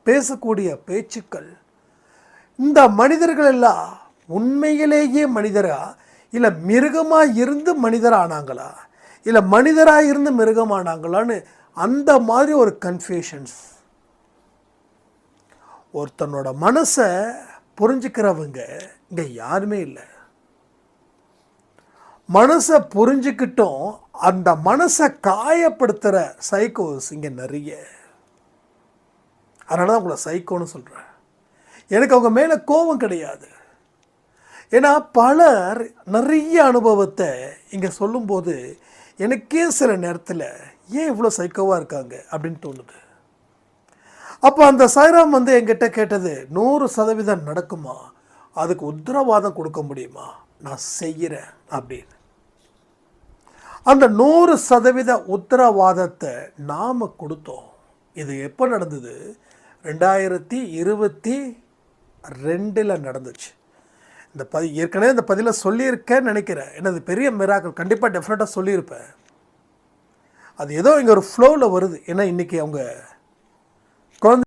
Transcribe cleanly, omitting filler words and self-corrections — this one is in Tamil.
பேசக்கூடிய பேச்சுக்கள், இந்த மனிதர்கள் எல்லாம் உண்மையிலேயே மனிதரா, இல்லை மிருகமாக இருந்து மனிதரானாங்களா, இல்லை மனிதராக இருந்து மிருகமானாங்களான்னு அந்த மாதிரி ஒரு கன்ஃபியூஷன்ஸ். ஒருத்தனோட மனசை புரிஞ்சுக்கிறவங்க இங்கே யாருமே இல்லை. மனசை புரிஞ்சுக்கிட்டும் அந்த மனசை காயப்படுத்துகிற சைக்கோஸ் இங்கே நிறைய. அதனால தான் உங்களை சைக்கோன்னு சொல்கிறேன். எனக்கு அவங்க மேலே கோபம் கிடையாது. ஏன்னா பலர் நிறைய அனுபவத்தை இங்கே சொல்லும்போது எனக்கே சில நேரத்தில் ஏன் இவ்வளோ சைக்கோவாக இருக்காங்க அப்படின்னு தோணுது. அப்போ அந்த சாய்ராம் என்கிட்ட கேட்டது, 100% நடக்குமா, அதுக்கு உத்தரவாதம் கொடுக்க முடியுமா, நான் செய்கிறேன் அப்படின்னு. அந்த 100% உத்தரவாதத்தை நாம் கொடுத்தோம். இது எப்போ நடந்தது? 2022 நடந்துச்சு. இந்த ஏற்கனவே இந்த பதில சொல்லியிருக்கேன்னு நினைக்கிறேன். என்னது பெரிய மிராக்கிள், கண்டிப்பாக டெஃபினட்டாக சொல்லியிருப்பேன். அது ஏதோ இங்கே ஒரு ஃப்ளோவில் வருது. ஏன்னா இன்றைக்கி அவங்க குழந்தை